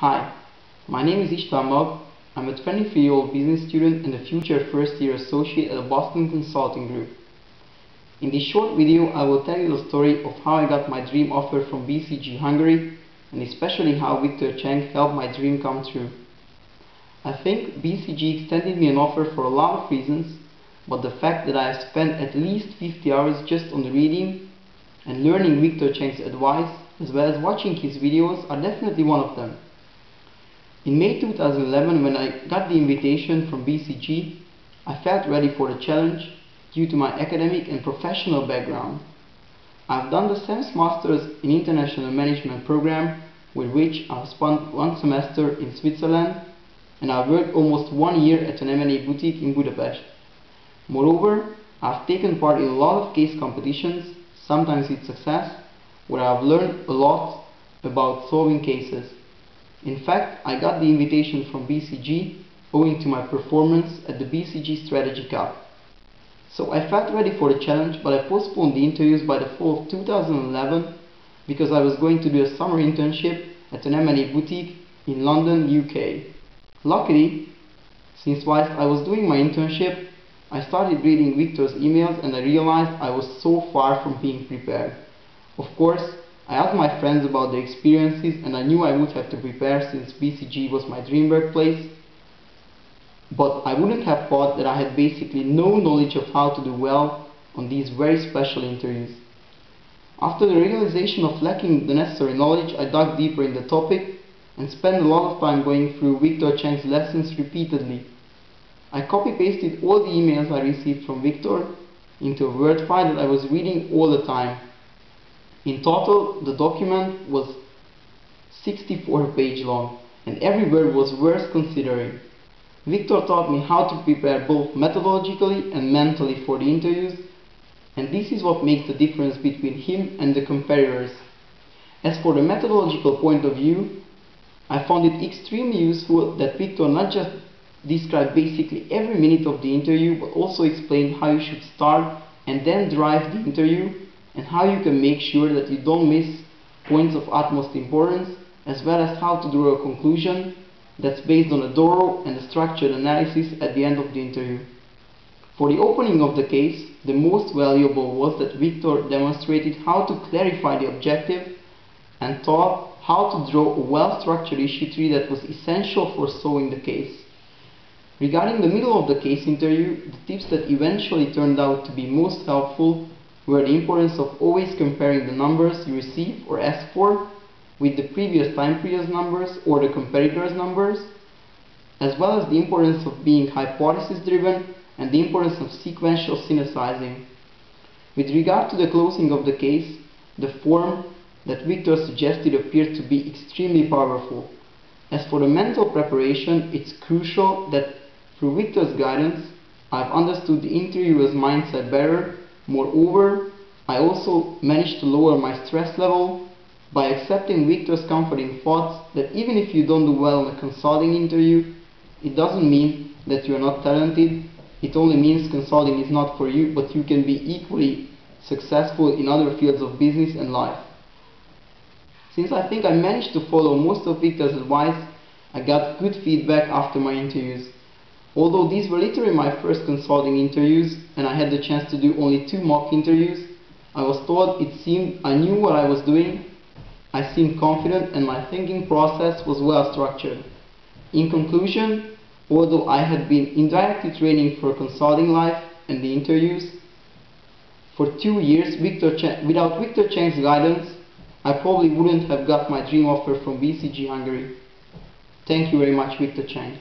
Hi, my name is Ishtamab. I'm a 23-year-old business student and a future first-year associate at a Boston consulting group. In this short video, I will tell you the story of how I got my dream offer from BCG Hungary, and especially how Victor Cheng helped my dream come true. I think BCG extended me an offer for a lot of reasons, but the fact that I have spent at least 50 hours just on reading and learning Victor Cheng's advice, as well as watching his videos, are definitely one of them. In May 2011, when I got the invitation from BCG, I felt ready for the challenge due to my academic and professional background. I've done the SEMS Masters in International Management program, with which I've spent one semester in Switzerland, and I've worked almost 1 year at an M&A boutique in Budapest. Moreover, I've taken part in a lot of case competitions, sometimes with success, where I've learned a lot about solving cases. In fact, I got the invitation from BCG owing to my performance at the BCG Strategy Cup. So I felt ready for the challenge, but I postponed the interviews by the fall of 2011 because I was going to do a summer internship at an M&A boutique in London, UK. Luckily, since whilst I was doing my internship, I started reading Victor's emails and I realized I was so far from being prepared. Of course, I asked my friends about their experiences and I knew I would have to prepare since BCG was my dream workplace, but I wouldn't have thought that I had basically no knowledge of how to do well on these very special interviews. After the realization of lacking the necessary knowledge, I dug deeper in the topic and spent a lot of time going through Victor Cheng's lessons repeatedly. I copy-pasted all the emails I received from Victor into a Word file that I was reading all the time. In total, the document was 64 pages long, and every word was worth considering. Victor taught me how to prepare both methodologically and mentally for the interviews, and this is what makes the difference between him and the competitors. As for the methodological point of view, I found it extremely useful that Victor not just described basically every minute of the interview, but also explained how you should start and then drive the interview, and how you can make sure that you don't miss points of utmost importance, as well as how to draw a conclusion that's based on a thorough and structured analysis at the end of the interview. For the opening of the case, the most valuable was that Victor demonstrated how to clarify the objective and taught how to draw a well-structured issue tree that was essential for solving the case. Regarding the middle of the case interview, the tips that eventually turned out to be most helpful were the importance of always comparing the numbers you receive or ask for with the previous time period's numbers or the competitor's numbers, as well as the importance of being hypothesis-driven and the importance of sequential synthesizing. With regard to the closing of the case, the form that Victor suggested appeared to be extremely powerful. As for the mental preparation, it's crucial that through Victor's guidance, I've understood the interviewer's mindset better. Moreover, I also managed to lower my stress level by accepting Victor's comforting thoughts that even if you don't do well in a consulting interview, it doesn't mean that you are not talented. It only means consulting is not for you, but you can be equally successful in other fields of business and life. Since I think I managed to follow most of Victor's advice, I got good feedback after my interviews. Although these were literally my first consulting interviews and I had the chance to do only 2 mock interviews, I was told it seemed I knew what I was doing, I seemed confident, and my thinking process was well structured. In conclusion, although I had been indirectly training for consulting life and the interviews for 2 years, without Victor Cheng's guidance, I probably wouldn't have got my dream offer from BCG Hungary. Thank you very much, Victor Cheng.